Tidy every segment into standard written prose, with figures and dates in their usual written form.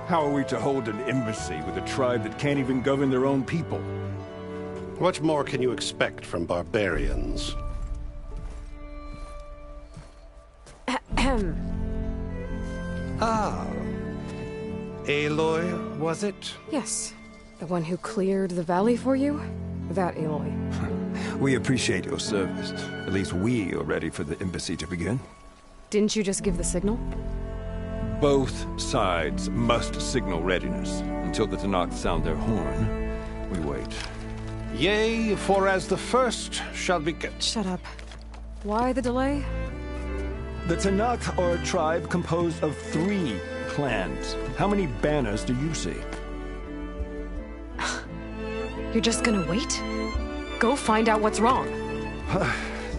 How are we to hold an embassy with a tribe that can't even govern their own people? What more can you expect from barbarians? Ah. Aloy, was it? Yes. The one who cleared the valley for you? That Aloy. We appreciate your service. At least we are ready for the embassy to begin. Didn't you just give the signal? Both sides must signal readiness. Until the Tanakh sound their horn, we wait. Yea, for as the first shall be... Shut up. Why the delay? The Tanakh are a tribe composed of 3 clans. How many banners do you see? You're just gonna wait? Go find out what's wrong.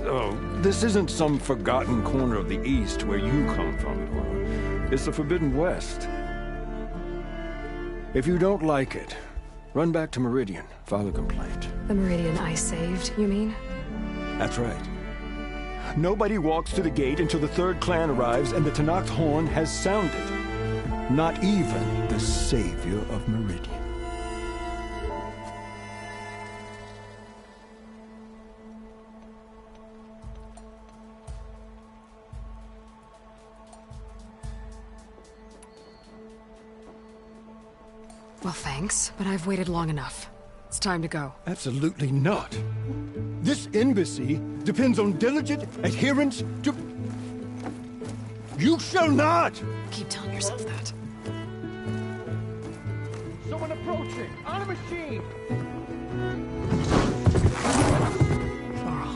Oh, this isn't some forgotten corner of the East where you come from, Dora. It's the Forbidden West. If you don't like it, run back to Meridian, file a complaint. The Meridian I saved, you mean? That's right. Nobody walks to the gate until the 3rd clan arrives and the Tanakh's horn has sounded. Not even the savior of Meridian. Well, thanks, but I've waited long enough. It's time to go. Absolutely not. This embassy depends on diligent adherence to... You shall not! Keep telling yourself that. Someone approaching! On a machine! Laurel.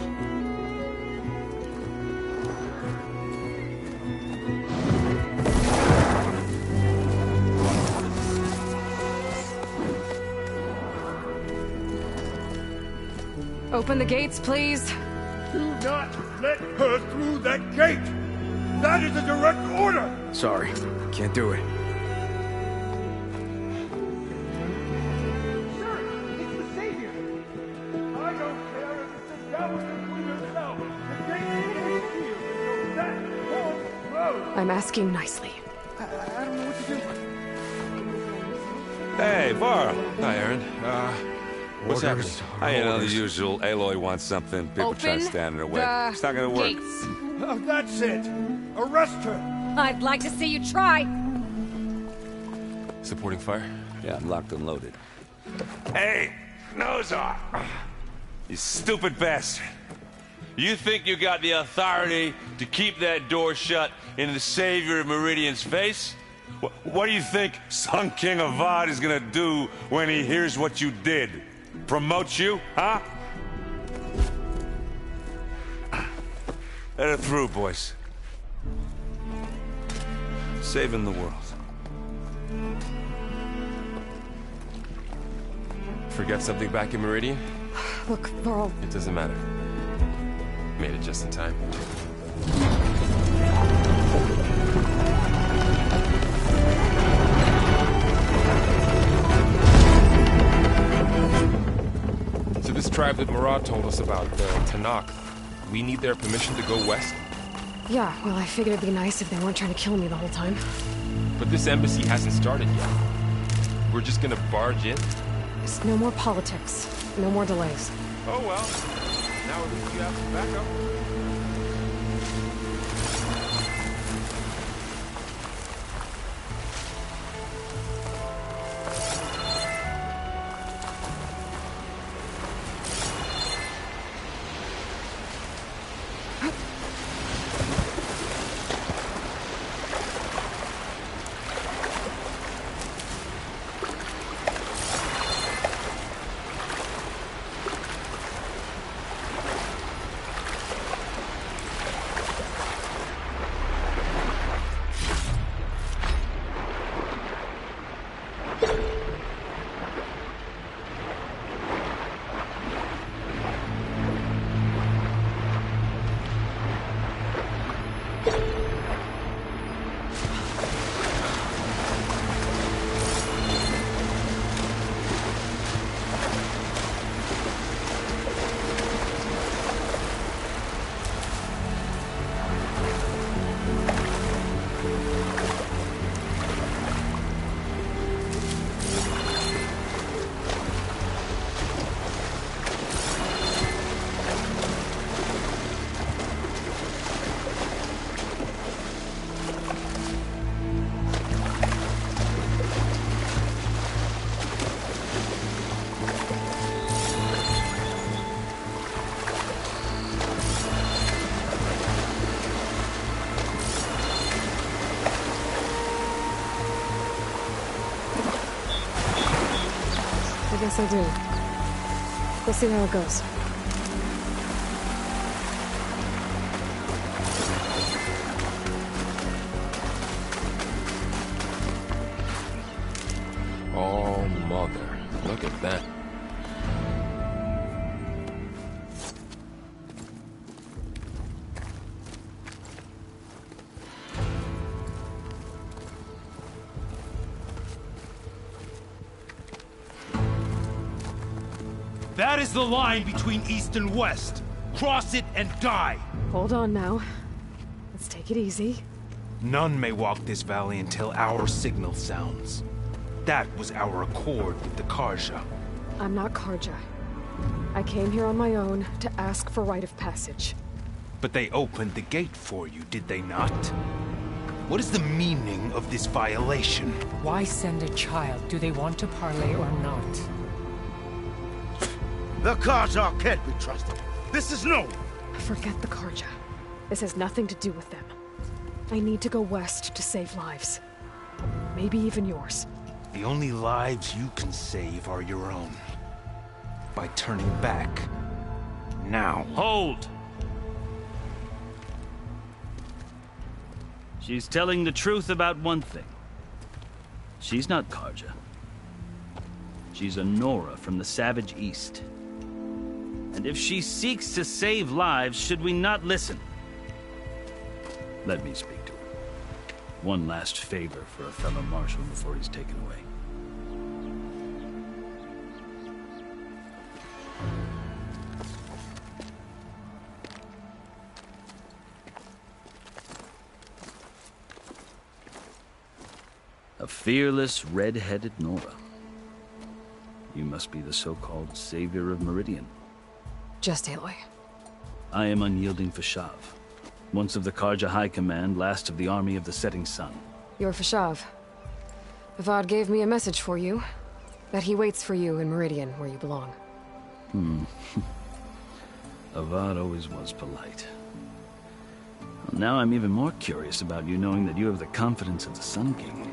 Open the gates, please. Do not let her through that gate! That is a direct order! Sorry, can't do it. Sir, it's the Savior! I don't care if it's the devil between yourself! The gate is sealed until that won't close! I'm asking nicely. I don't know what to do. Hey, Varl. Hi, Aaron. What's happening? You know, the usual. Aloy wants something. People try to stand in her way. It's not gonna work. Gates. Oh, that's it! Arrest her! I'd like to see you try. Supporting fire? Yeah, I'm locked and loaded. Hey, Nozar! You stupid bastard. You think you got the authority to keep that door shut in the savior of Meridian's face? What do you think Sun King Avad is gonna do when he hears what you did? Promote you, huh? Let her through, boys. Saving the world. Forget something back in Meridian? Look, Laurel. It doesn't matter. Made it just in time. So this tribe that Murad told us about, the Tanakh, we need their permission to go west? Yeah, well, I figured it'd be nice if they weren't trying to kill me the whole time. But this embassy hasn't started yet. We're just gonna barge in? Just no more politics. No more delays. Oh well. Now at least you have some backup. I do. We'll see how it goes. Oh, mother. Look at that. That is the line between East and West. Cross it and die. Hold on now. Let's take it easy. None may walk this valley until our signal sounds. That was our accord with the Karja. I'm not Karja. I came here on my own to ask for rite of passage. But they opened the gate for you, did they not? What is the meaning of this violation? Why send a child? Do they want to parley or not? The Karja can't be trusted. This is known. Forget the Karja. This has nothing to do with them. I need to go west to save lives. Maybe even yours. The only lives you can save are your own. By turning back. Now. Hold! She's telling the truth about one thing. She's not Karja. She's a Nora from the Savage East. And if she seeks to save lives, should we not listen? Let me speak to her. One last favor for a fellow marshal before he's taken away. A fearless, red-headed Nora. You must be the so-called savior of Meridian. Just Aloy. I am unyielding Fashav. Once of the Karja High Command, last of the army of the Setting Sun. You're Fashav. Avad gave me a message for you. That he waits for you in Meridian, where you belong. Avad always was polite. Well, now I'm even more curious about you knowing that you have the confidence of the Sun King.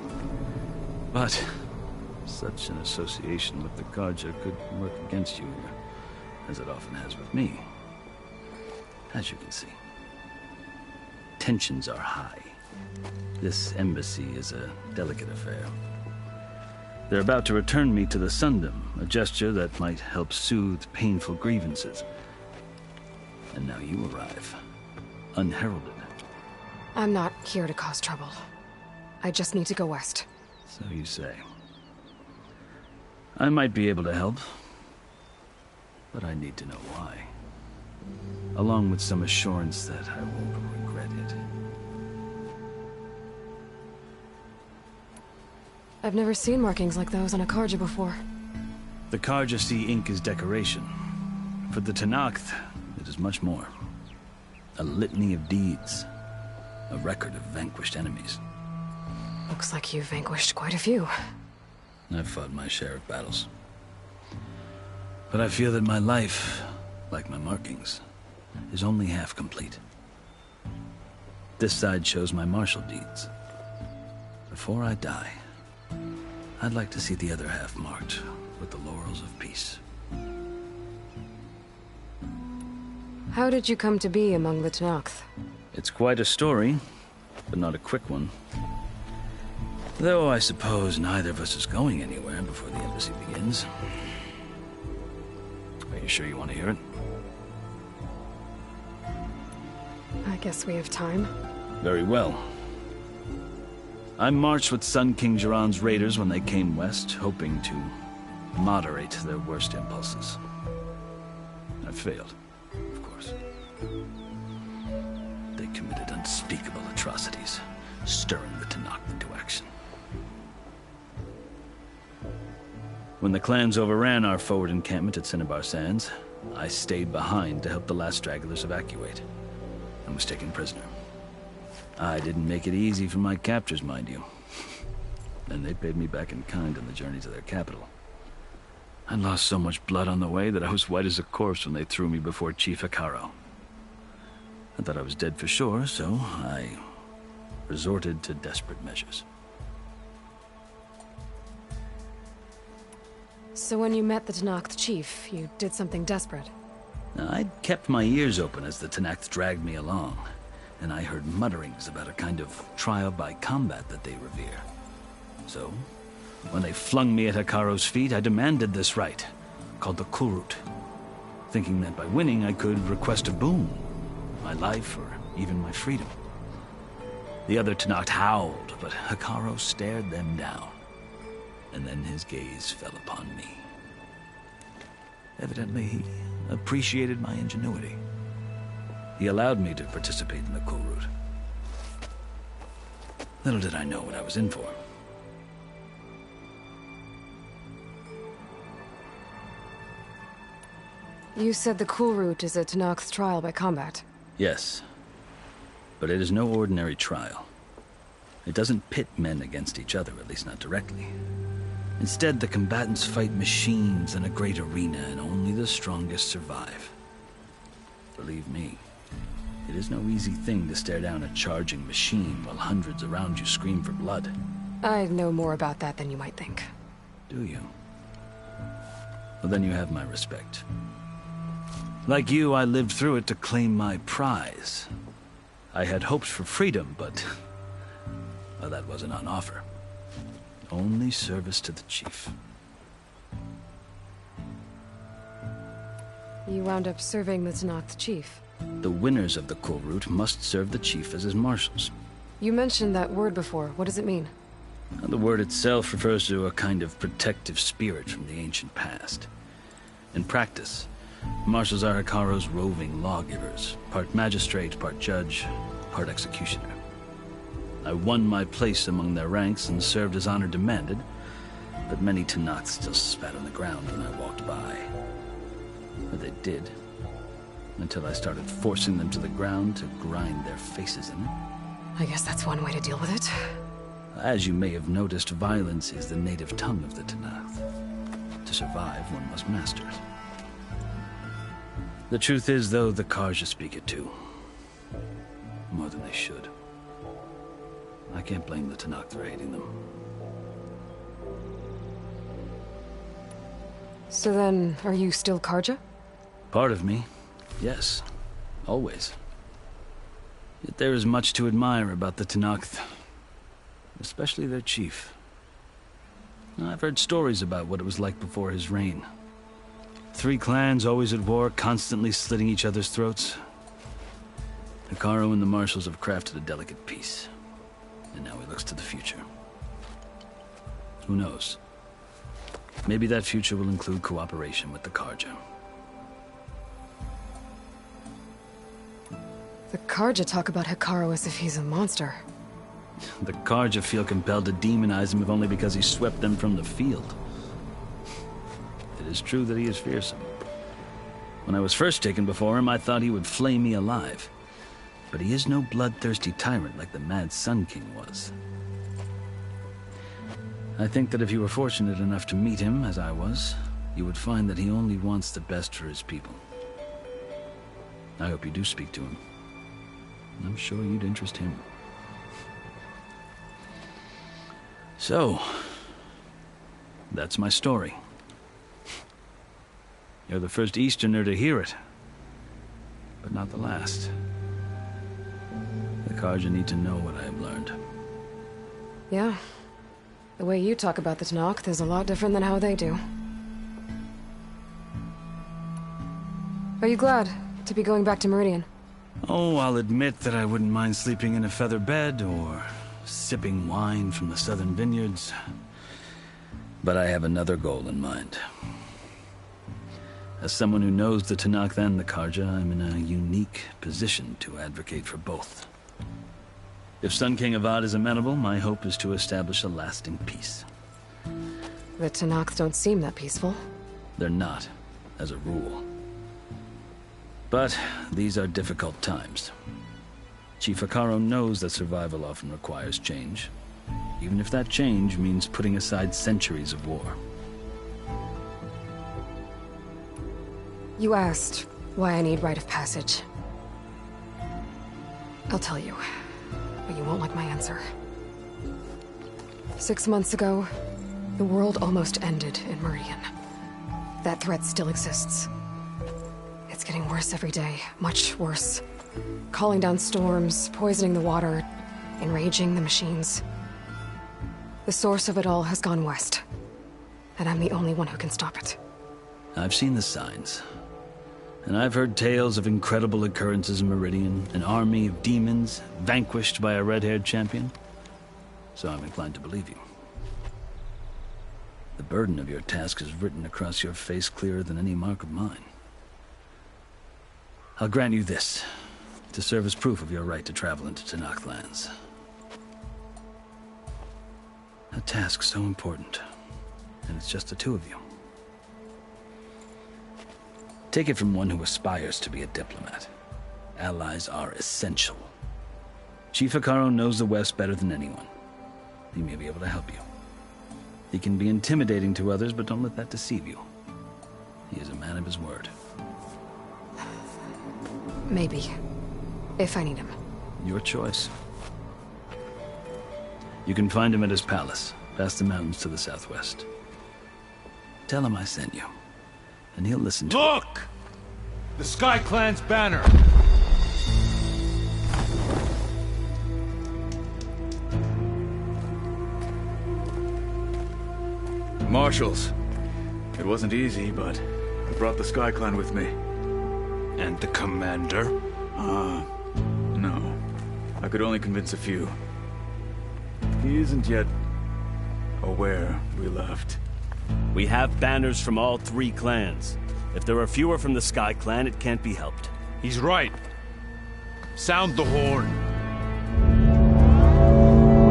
But such an association with the Karja could work against you, as it often has with me. As you can see. Tensions are high. This embassy is a delicate affair. They're about to return me to the Sundom, a gesture that might help soothe painful grievances. And now you arrive, unheralded. I'm not here to cause trouble. I just need to go west. So you say. I might be able to help, but I need to know why. Along with some assurance that I won't regret it. I've never seen markings like those on a Karja before. The Karja see ink as decoration. For the Tanakh, it is much more. A litany of deeds. A record of vanquished enemies. Looks like you've vanquished quite a few. I've fought my share of battles. But I feel that my life, like my markings, is only half complete. This side shows my martial deeds. Before I die, I'd like to see the other half marked with the laurels of peace. How did you come to be among the Tanakh? It's quite a story, but not a quick one. Though I suppose neither of us is going anywhere before the embassy begins. Are you sure you want to hear it? I guess we have time. Very well. I marched with Sun King Jiran's raiders when they came west, hoping to moderate their worst impulses. I failed, of course. They committed unspeakable atrocities, stirring the Tanakh into action. When the clans overran our forward encampment at Cinnabar Sands, I stayed behind to help the last stragglers evacuate, and was taken prisoner. I didn't make it easy for my captors, mind you. And they paid me back in kind on the journey to their capital. I lost so much blood on the way that I was white as a corpse when they threw me before Chief Hikaro. I thought I was dead for sure, so I resorted to desperate measures. So when you met the Tenakth chief, you did something desperate. I'd kept my ears open as the Tenakth dragged me along, and I heard mutterings about a kind of trial by combat that they revere. So, when they flung me at Hekaro's feet, I demanded this right, called the Kulrut, thinking that by winning I could request a boon, my life or even my freedom. The other Tenakth howled, but Hekaro stared them down, and then his gaze fell upon me. Evidently, he appreciated my ingenuity. He allowed me to participate in the Kulrut. Little did I know what I was in for. You said the Kulrut is a Tenakth's trial by combat. Yes. But it is no ordinary trial. It doesn't pit men against each other, at least not directly. Instead, the combatants fight machines in a great arena, and only the strongest survive. Believe me, it is no easy thing to stare down a charging machine while hundreds around you scream for blood. I know more about that than you might think. Do you? Well, then you have my respect. Like you, I lived through it to claim my prize. I had hopes for freedom, but well, that wasn't on offer. Only service to the chief. You wound up serving the Tenakth chief. The winners of the Kulrut must serve the chief as his marshals. You mentioned that word before. What does it mean? The word itself refers to a kind of protective spirit from the ancient past. In practice, marshals are Hekaro's roving lawgivers, part magistrate, part judge, part executioner. I won my place among their ranks and served as honor demanded, but many Tenakth still spat on the ground when I walked by. But they did, until I started forcing them to the ground to grind their faces in it. I guess that's one way to deal with it. As you may have noticed, violence is the native tongue of the Tenakth. To survive, one must master it. The truth is, though, the Karja speak it too. More than they should. I can't blame the Tenakth for hating them. So then, are you still Karja? Part of me, yes. Always. Yet there is much to admire about the Tenakth. Especially their chief. I've heard stories about what it was like before his reign. 3 clans always at war, constantly slitting each other's throats. Hekaro and the marshals have crafted a delicate peace. And now he looks to the future. Who knows? Maybe that future will include cooperation with the Karja. The Karja talk about Hekaro as if he's a monster. The Karja feel compelled to demonize him if only because he swept them from the field. It is true that he is fearsome. When I was first taken before him, I thought he would flay me alive. But he is no bloodthirsty tyrant like the Mad Sun King was. I think that if you were fortunate enough to meet him, as I was, you would find that he only wants the best for his people. I hope you do speak to him. I'm sure you'd interest him. So, that's my story. You're the first Easterner to hear it, but not the last. The Karja need to know what I have learned. Yeah. The way you talk about the Tenakth is a lot different than how they do. Are you glad to be going back to Meridian? Oh, I'll admit that I wouldn't mind sleeping in a feather bed or sipping wine from the southern vineyards. But I have another goal in mind. As someone who knows the Tenakth and the Karja, I'm in a unique position to advocate for both. If Sun King Avad is amenable, my hope is to establish a lasting peace. The Tenakth don't seem that peaceful. They're not, as a rule. But these are difficult times. Chief Hekaro knows that survival often requires change, even if that change means putting aside centuries of war. You asked why I need rite of passage. I'll tell you, but you won't like my answer. 6 months ago, the world almost ended in Meridian. that threat still exists. It's getting worse every day, much worse. Calling down storms, poisoning the water, enraging the machines. The source of it all has gone west, and I'm the only one who can stop it. I've seen the signs. And I've heard tales of incredible occurrences in Meridian, an army of demons vanquished by a red-haired champion. So I'm inclined to believe you. The burden of your task is written across your face clearer than any mark of mine. I'll grant you this, to serve as proof of your right to travel into Tenakth lands. A task so important, and it's just the two of you. Take it from one who aspires to be a diplomat. Allies are essential. Chief Hekarro knows the West better than anyone. He may be able to help you. He can be intimidating to others, but don't let that deceive you. He is a man of his word. Maybe. If I need him. Your choice. You can find him at his palace, past the mountains to the southwest. Tell him I sent you, and he'll listen to you. Look! The Sky Clan's banner! Marshals. It wasn't easy, but I brought the Sky Clan with me. And the commander? No. I could only convince a few. He isn't yet aware we left. We have banners from all 3 clans. If there are fewer from the Sky Clan, it can't be helped. He's right. Sound the horn.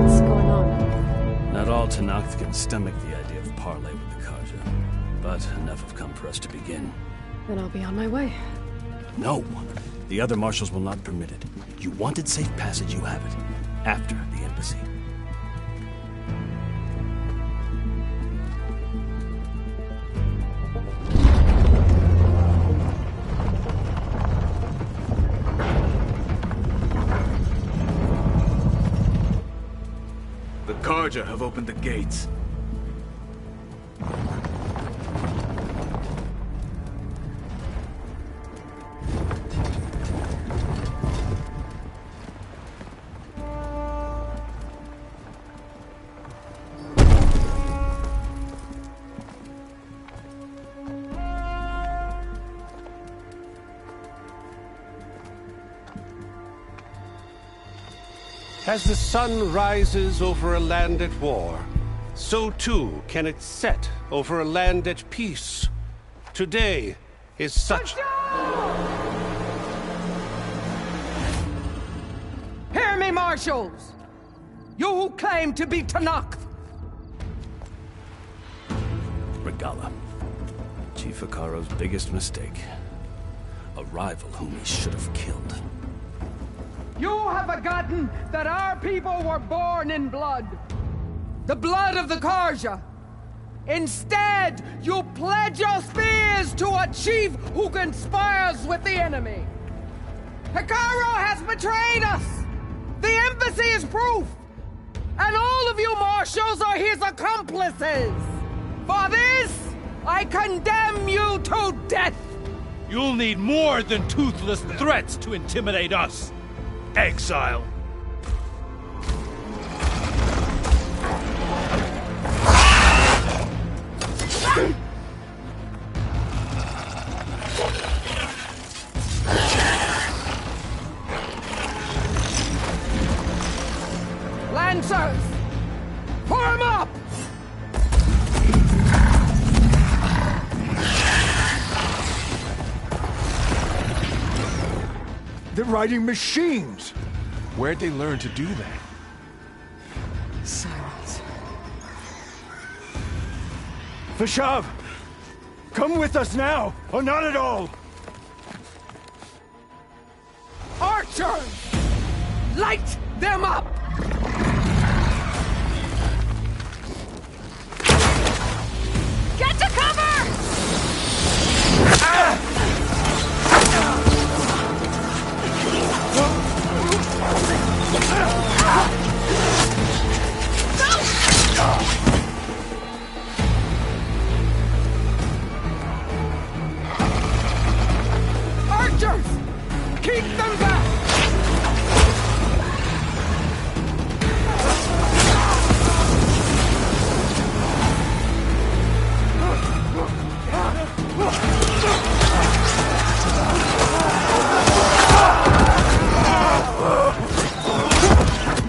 What's going on? Not all Tenakth can stomach the idea of parley with the Karja, but enough have come for us to begin. Then I'll be on my way. No. The other marshals will not permit it. You wanted safe passage, you have it. After the embassy. The Karja have opened the gates. As the sun rises over a land at war, so too can it set over a land at peace. Today is such... Hear me, marshals! You who claim to be Tenakth! Regala. Chief Hekarro's biggest mistake. A rival whom he should have killed. You have forgotten that our people were born in blood. The blood of the Karja. Instead, you pledge your spears to a chief who conspires with the enemy. Hekarro has betrayed us! The embassy is proof! And all of you marshals are his accomplices! For this, I condemn you to death! You'll need more than toothless threats to intimidate us! Exile! Lancers! Form up! They're riding machines! Where'd they learn to do that? Sirens. Vashav! Come with us now, or not at all! Archers! Light them up! Get to cover! Keep them back!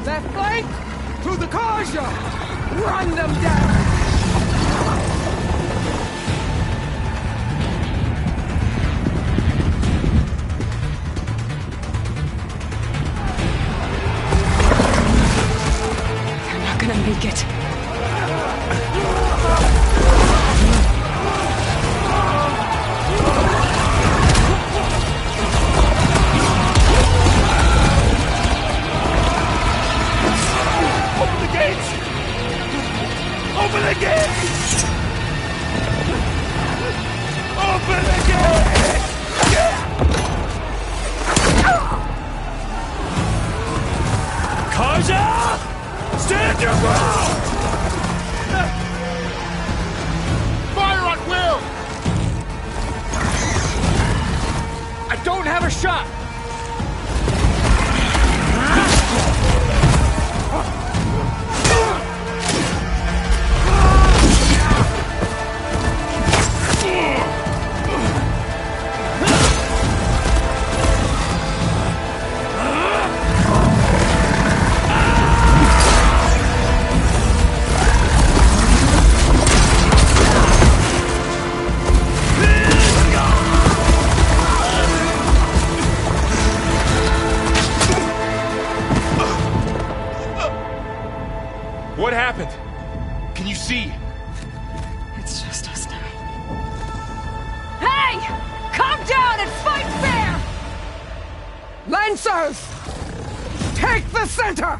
Left flank! To the Karja! Run them down! They're not gonna make it. Open the gates! Open the gates! Open the gates! Karja! Stand your ground! Fire on will! I don't have a shot! What happened? Can you see? It's just us now. Hey! Calm down and fight fair! Lancers! Take the center!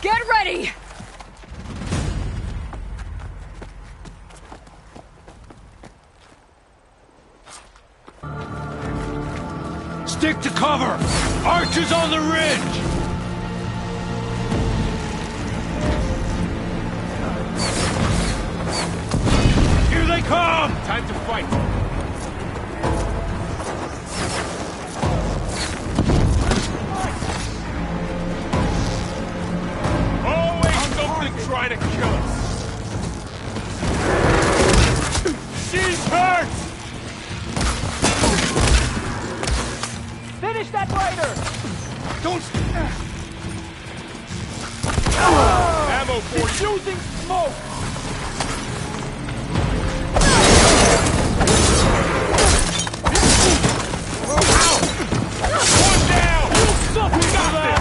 Get ready! Stick to cover! Archers on the ridge! Here they come! Time to fight. Always something trying to kill us. She's hurt! Finish that rider! Don't... Ammo for you. Using smoke! One down! Something Got that!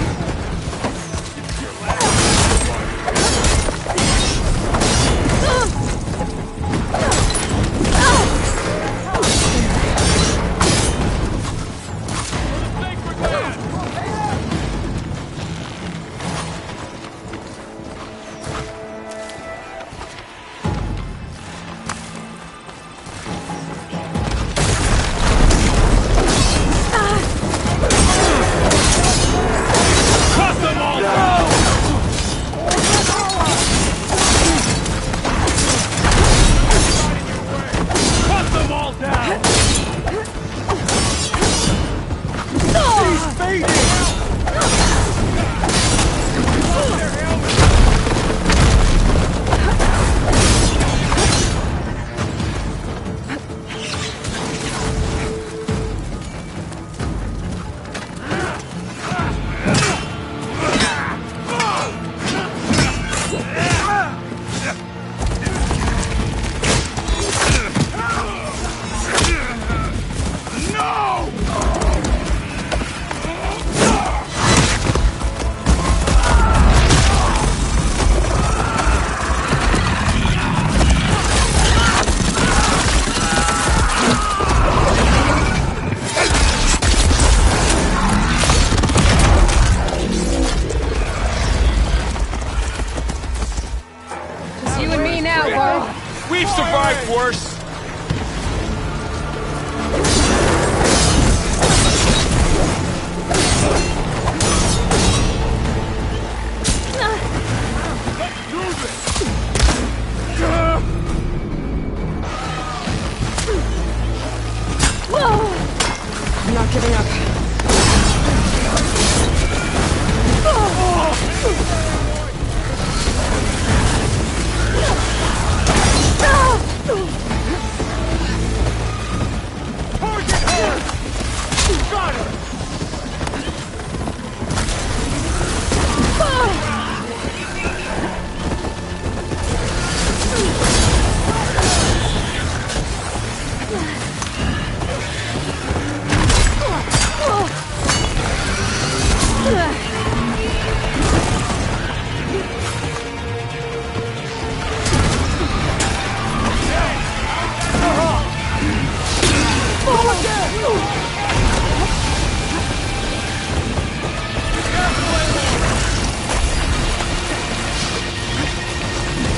not giving up.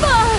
Got her!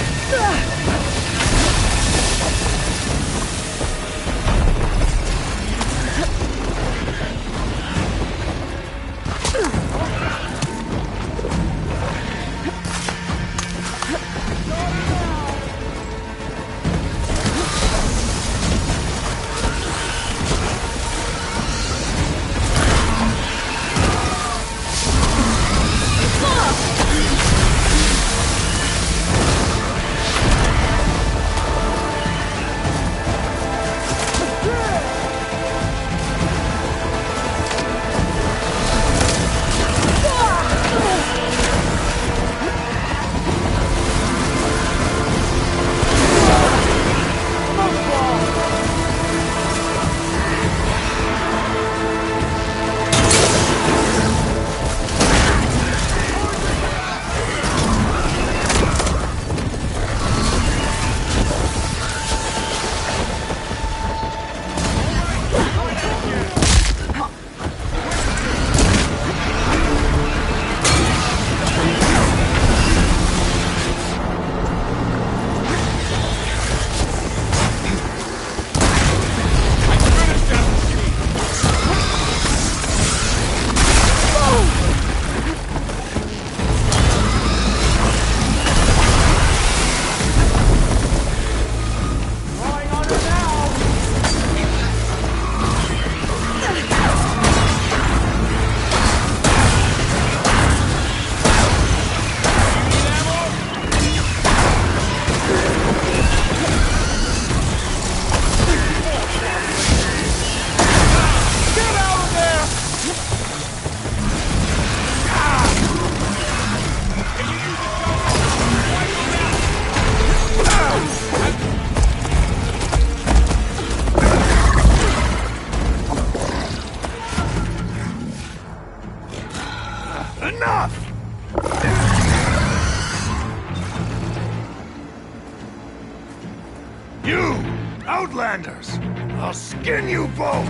Outlanders! I'll skin you both!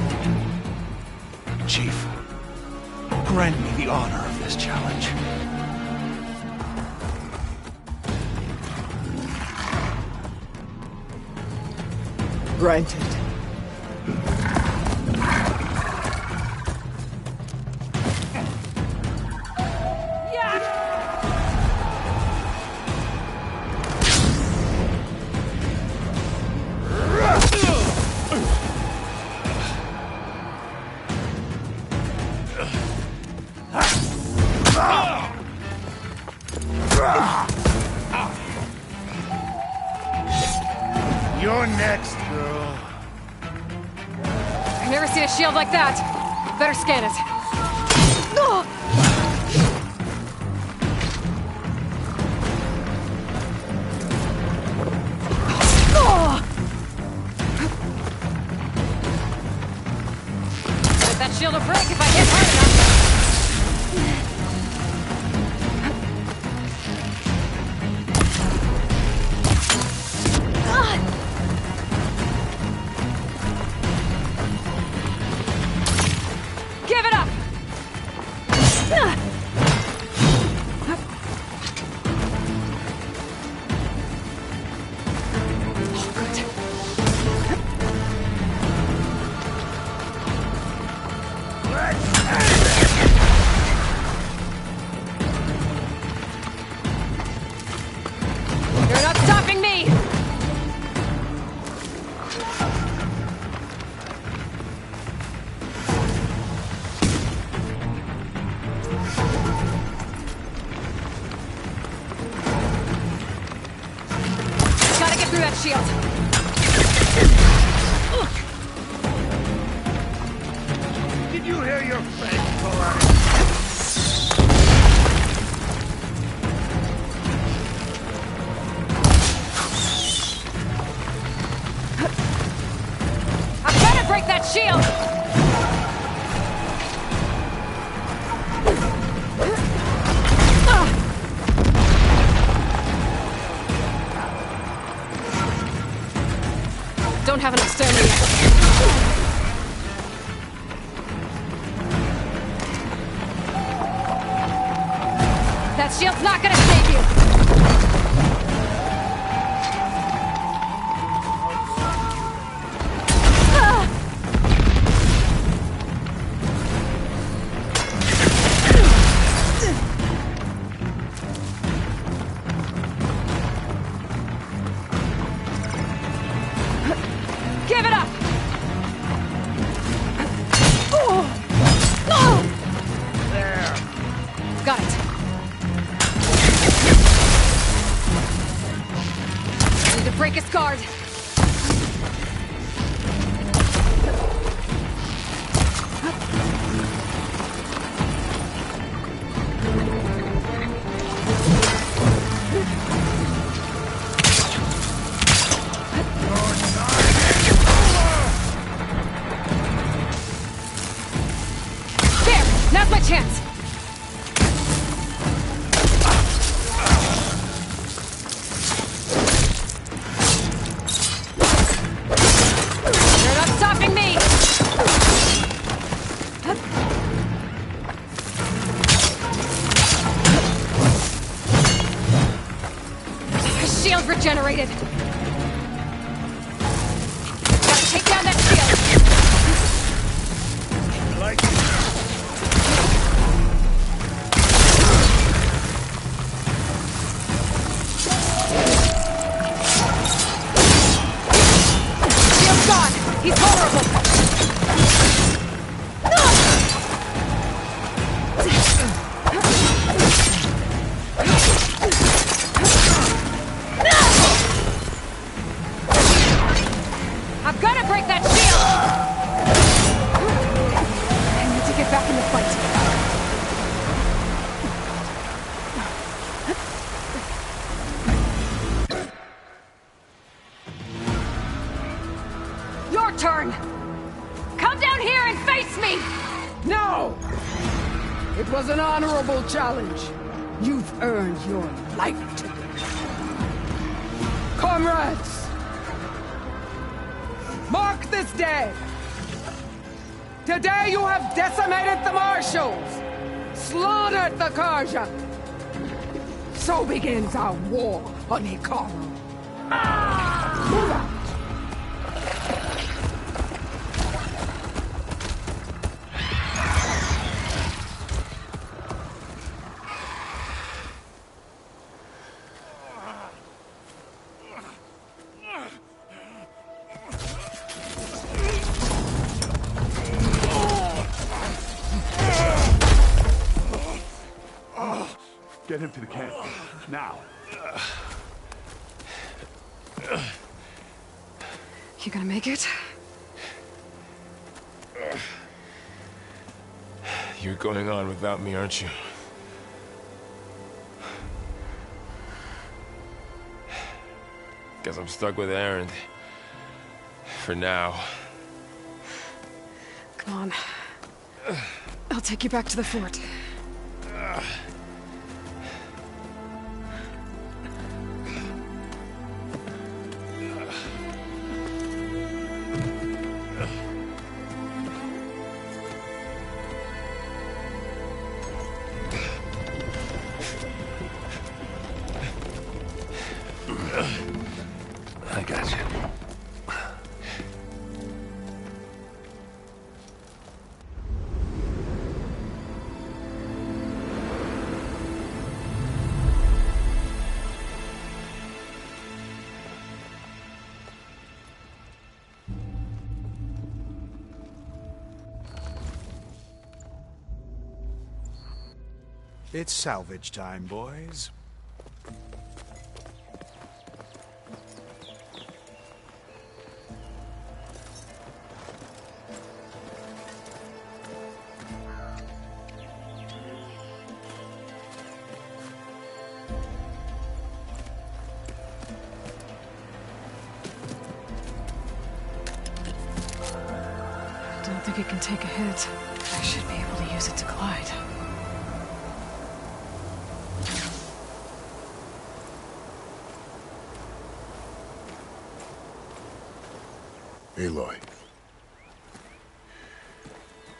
Chief, grant me the honor of this challenge. Granted. You're next, girl. I've never seen a shield like that. Better scan it. Bet that shield will break if I hit hard enough. Give it up! Oh, good. Let's I'm trying to break that shield! Don't have enough stamina yet. That shield's not gonna save you! Give it up! There. Got it. Need to break his guard. Now's my chance! You're not stopping me! His shield regenerated! Gotta take down that shield! Like He's vulnerable! I've got to break that shield! I need to get back in the fight. Your turn! Come down here and face me! No! It was an honorable challenge. You've earned your life today. Comrades! Mark this day! Today you have decimated the Marshals! Slaughtered the Karja! So begins our war on Hikaru. Move out! Get him to the camp. Now. You gonna make it? You're going on without me, aren't you? Guess I'm stuck with Aaron. For now. Come on. I'll take you back to the fort. I got you. It's salvage time, boys. don't think it can take a hit. I should be able to use it to glide. Aloy.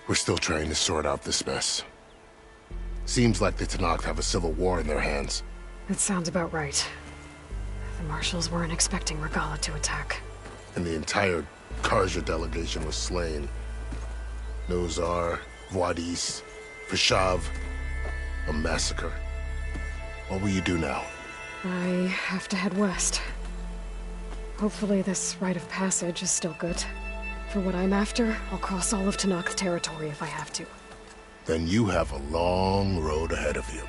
We're still trying to sort out this mess. Seems like the Tenakth have a civil war in their hands. That sounds about right. The marshals weren't expecting Regala to attack. And the entire Karja delegation was slain. Nozar, Voidis, Vishav. A massacre. What will you do now? I have to head west. Hopefully this rite of passage is still good. For what I'm after, I'll cross all of Tenakth territory if I have to. Then you have a long road ahead of you.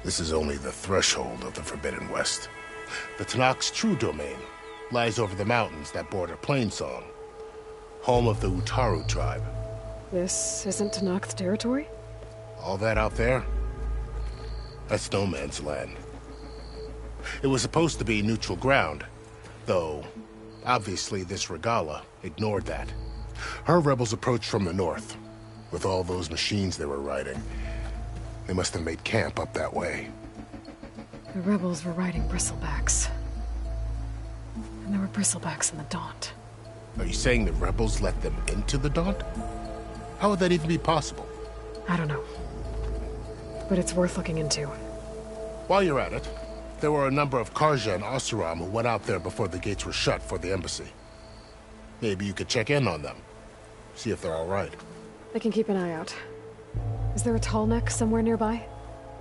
This is only the threshold of the Forbidden West. The Tenakth's true domain lies over the mountains that border Plainsong, home of the Utaru tribe. This isn't Tenakth territory? All that out there? That's no man's land. It was supposed to be neutral ground, though obviously this Regala ignored that. Her rebels approached from the north. With all those machines they were riding, they must have made camp up that way. The rebels were riding bristlebacks. And there were bristlebacks in the Daunt. Are you saying the rebels let them into the Daunt? How would that even be possible? I don't know. But it's worth looking into. While you're at it, there were a number of Karja and Oseram who went out there before the gates were shut for the embassy. Maybe you could check in on them. See if they're all right. I can keep an eye out. Is there a tall neck somewhere nearby?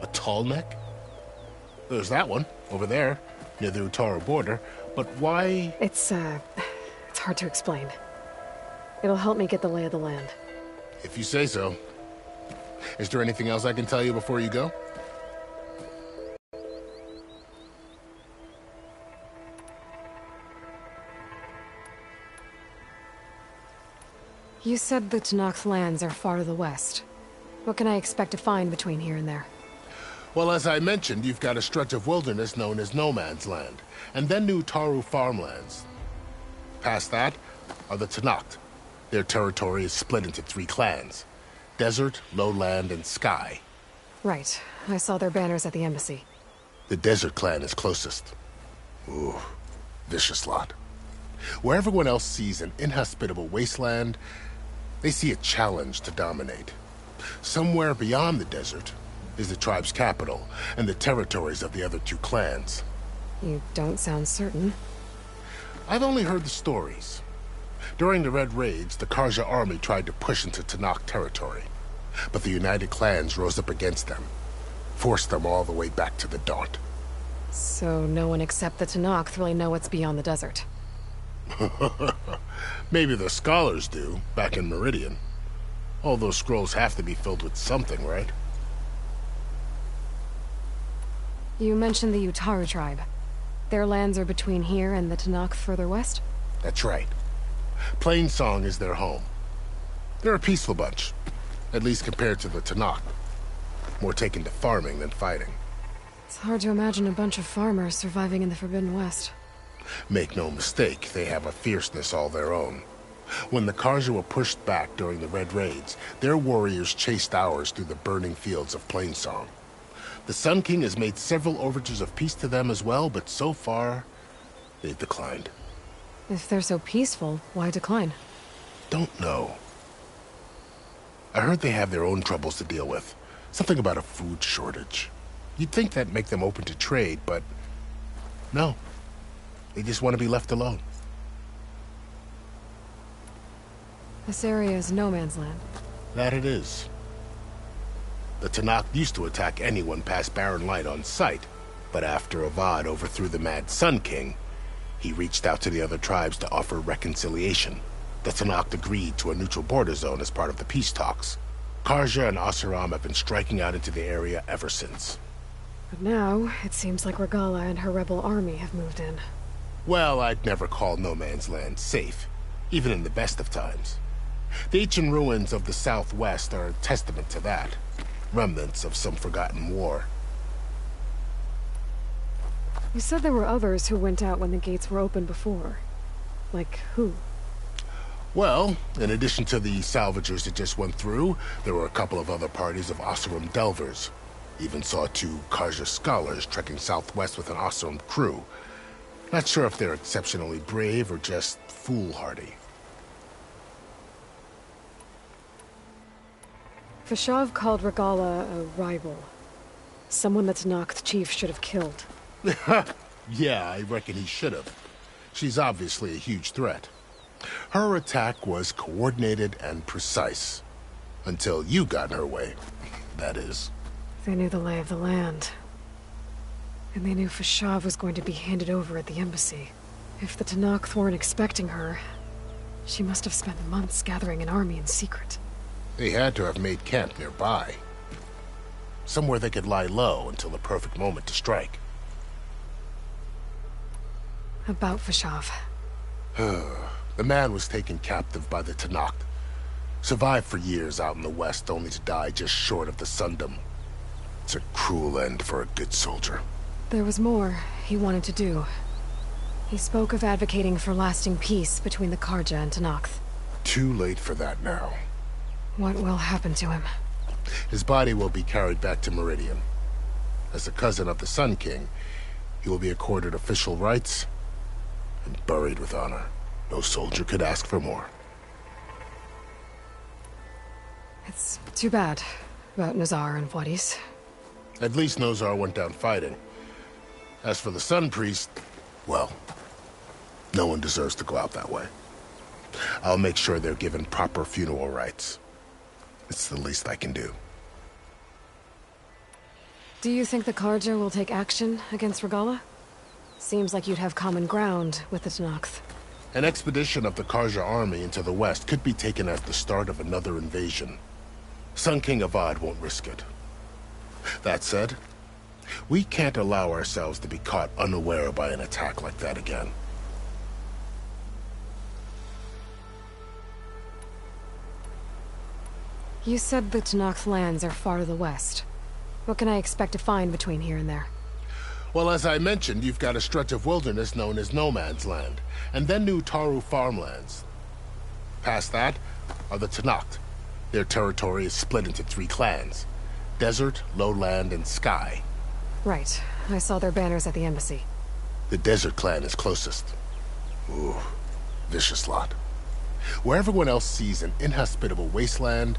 A tall neck? There's that one, over there, near the Utaru border. But why? It's hard to explain. It'll help me get the lay of the land. If you say so. Is there anything else I can tell you before you go? You said the Tenakth lands are far to the west. What can I expect to find between here and there? Well, as I mentioned, you've got a stretch of wilderness known as No Man's Land, and then the Utaru farmlands. Past that are the Tenakth. Their territory is split into 3 clans: Desert, Lowland, and Sky. Right. I saw their banners at the embassy. The Desert clan is closest. Ooh, vicious lot. Where everyone else sees an inhospitable wasteland, they see a challenge to dominate. Somewhere beyond the desert is the tribe's capital and the territories of the other 2 clans. You don't sound certain. I've only heard the stories. During the Red Raids, the Karja army tried to push into Tenakth territory, but the United Clans rose up against them, forced them all the way back to the Daunt. So no one except the Tenakth really know what's beyond the desert. Maybe the scholars do, back in Meridian. All those scrolls have to be filled with something, right? You mentioned the Utaru tribe. Their lands are between here and the Tenakth further west? That's right. Plainsong is their home. They're a peaceful bunch, at least compared to the Tenakth. More taken to farming than fighting. It's hard to imagine a bunch of farmers surviving in the Forbidden West. Make no mistake, they have a fierceness all their own. When the Karja were pushed back during the Red Raids, their warriors chased ours through the burning fields of Plainsong. The Sun King has made several overtures of peace to them as well, but so far, they've declined. If they're so peaceful, why decline? Don't know. I heard they have their own troubles to deal with. Something about a food shortage. You'd think that'd make them open to trade, but no. They just want to be left alone. This area is no man's land. That it is. The Tenakth used to attack anyone past Barren Light on sight, but after Avad overthrew the Mad Sun King, he reached out to the other tribes to offer reconciliation. The Tenakth agreed to a neutral border zone as part of the peace talks. Karja and Oseram have been striking out into the area ever since. But now, it seems like Regala and her rebel army have moved in. Well, I'd never call No Man's Land safe, even in the best of times. The ancient ruins of the Southwest are a testament to that. Remnants of some forgotten war. You said there were others who went out when the gates were open before. Like who? Well, in addition to the salvagers that just went through, there were a couple of other parties of Oseram delvers. Even saw 2 Karja scholars trekking southwest with an Oseram crew. Not sure if they're exceptionally brave or just foolhardy. Fashav called Regala a rival. Someone that Tanakh chief should have killed. Yeah, I reckon he should have. She's obviously a huge threat. Her attack was coordinated and precise. Until you got in her way, that is. They knew the lay of the land. And they knew Fashav was going to be handed over at the embassy. If the Tanakh weren't expecting her, she must have spent months gathering an army in secret. They had to have made camp nearby. Somewhere they could lie low until the perfect moment to strike. About Fashav. The man was taken captive by the Tanakh. Survived for years out in the west, only to die just short of the Sundom. It's a cruel end for a good soldier. There was more he wanted to do. He spoke of advocating for lasting peace between the Karja and Tanakh. Too late for that now. What will happen to him? His body will be carried back to Meridian. As a cousin of the Sun King, he will be accorded official rights and buried with honor. No soldier could ask for more. It's too bad about Nazar and Wadis. At least Nozar went down fighting. As for the Sun Priest, well, no one deserves to go out that way. I'll make sure they're given proper funeral rites. It's the least I can do. Do you think the Karja will take action against Regala? Seems like you'd have common ground with the Tanakh. An expedition of the Karja army into the west could be taken as the start of another invasion. Sun King Avad won't risk it. That said, we can't allow ourselves to be caught unaware by an attack like that again. You said the Tanakh lands are far to the west. What can I expect to find between here and there? Well, as I mentioned, you've got a stretch of wilderness known as No Man's Land, and then New Taru farmlands. Past that are the Tanakh. Their territory is split into 3 clans: Desert, Lowland, and Sky. Right. I saw their banners at the embassy. The Desert clan is closest. Ooh, vicious lot. Where everyone else sees an inhospitable wasteland,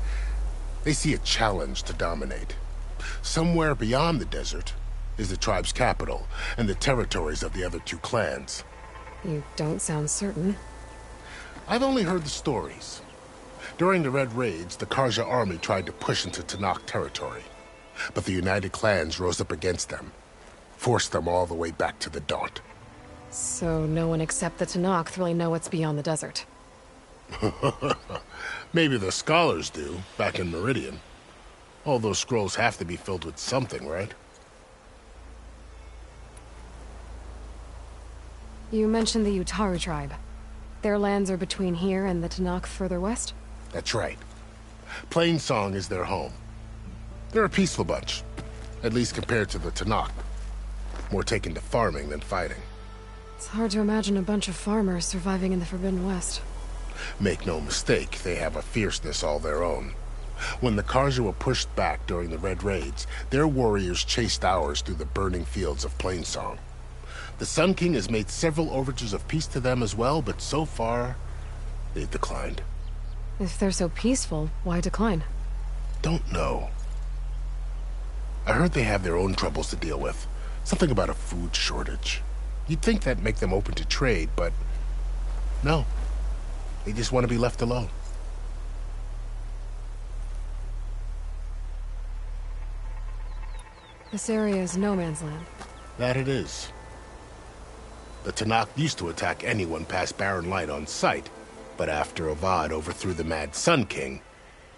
they see a challenge to dominate. Somewhere beyond the desert is the tribe's capital and the territories of the other 2 clans. You don't sound certain. I've only heard the stories. During the Red Raids, the Karja army tried to push into Tanakh territory, but the United Clans rose up against them, forced them all the way back to the Daunt. So no one except the Tanakh really know what's beyond the desert. Maybe the scholars do, back in Meridian. All those scrolls have to be filled with something, right? You mentioned the Utaru tribe. Their lands are between here and the Tanakh further west? That's right. Plainsong is their home. They're a peaceful bunch, at least compared to the Tanakh. More taken to farming than fighting. It's hard to imagine a bunch of farmers surviving in the Forbidden West. Make no mistake, they have a fierceness all their own. When the Karja were pushed back during the Red Raids, their warriors chased ours through the burning fields of Plainsong. The Sun King has made several overtures of peace to them as well, but so far, they've declined. If they're so peaceful, why decline? Don't know. I heard they have their own troubles to deal with. Something about a food shortage. You'd think that'd make them open to trade, but no. They just want to be left alone. This area is no man's land. That it is. The Tanakh used to attack anyone past Barren Light on sight, but after Avad overthrew the Mad Sun King,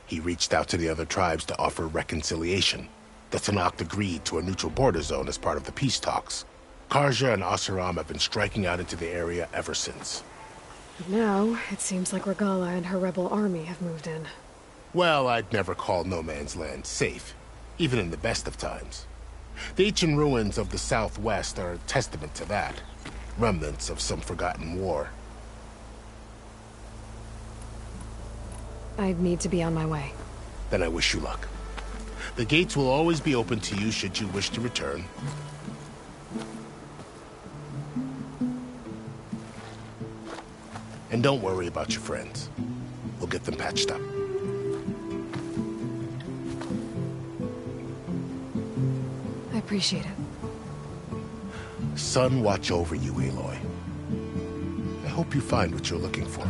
he reached out to the other tribes to offer reconciliation. The Tanakh agreed to a neutral border zone as part of the peace talks. Karja and Oseram have been striking out into the area ever since. But now, it seems like Regala and her rebel army have moved in. Well, I'd never call No Man's Land safe, even in the best of times. The ancient ruins of the Southwest are a testament to that. Remnants of some forgotten war. I need to be on my way. Then I wish you luck. The gates will always be open to you should you wish to return. And don't worry about your friends. We'll get them patched up. I appreciate it. Sun watch over you, Aloy. I hope you find what you're looking for.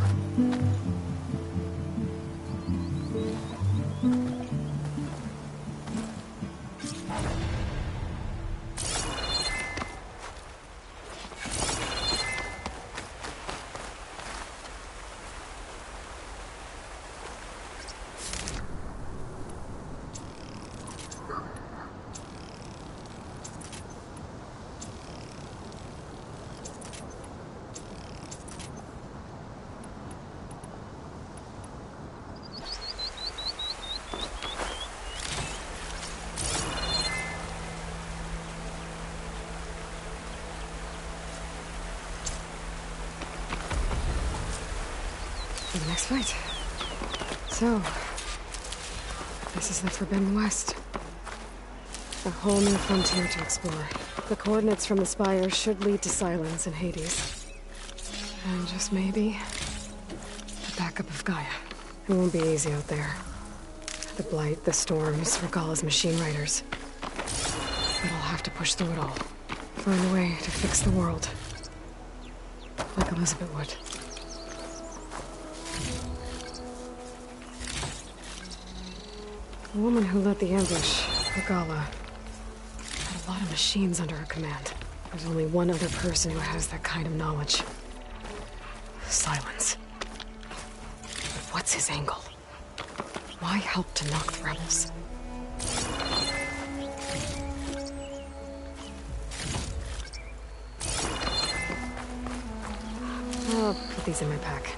For the next fight. So, this is the Forbidden West. A whole new frontier to explore. The coordinates from the spire should lead to Silence and Hades. And just maybe, the backup of Gaia. It won't be easy out there. The Blight, the Storms, Regalla's machine riders. But I'll have to push through it all. Find a way to fix the world. Like Elizabeth would. The woman who led the ambush, Regalla, had a lot of machines under her command. There's only one other person who has that kind of knowledge. Silence. But what's his angle? Why help to knock the rebels? I'll put these in my pack.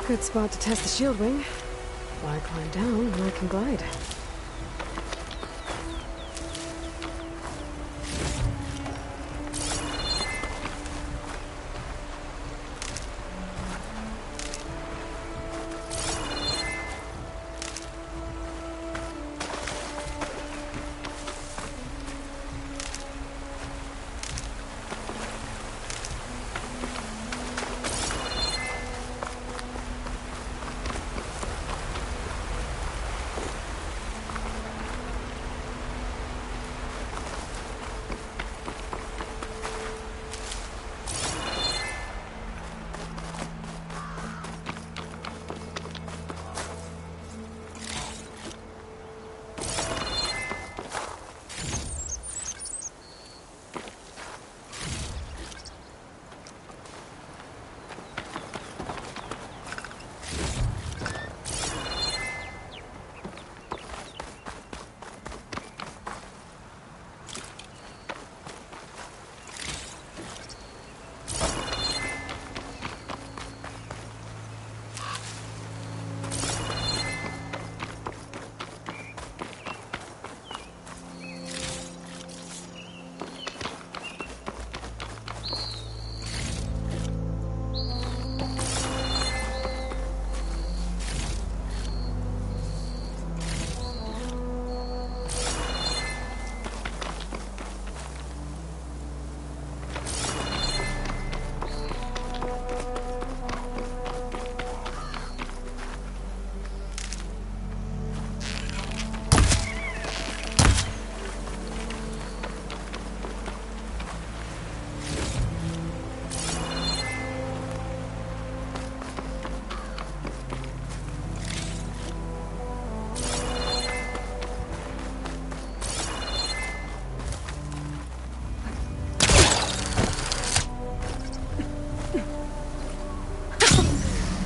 Good spot to test the shield wing. Why climb down when I can glide?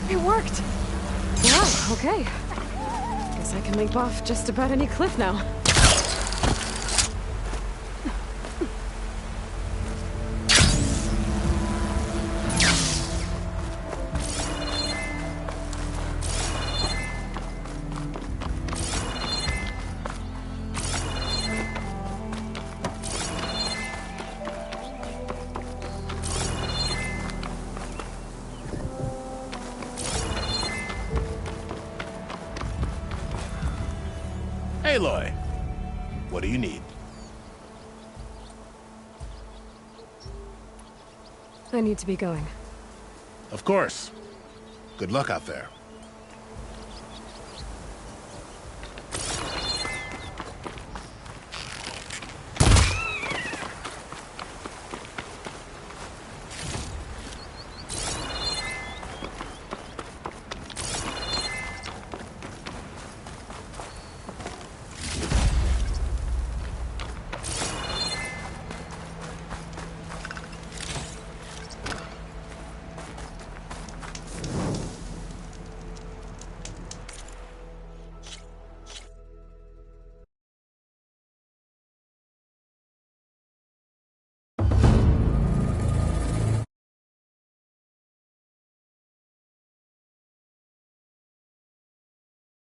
It worked! Wow, okay. Guess I can leap off just about any cliff now. Aloy, what do you need? I need to be going. Of course. Good luck out there.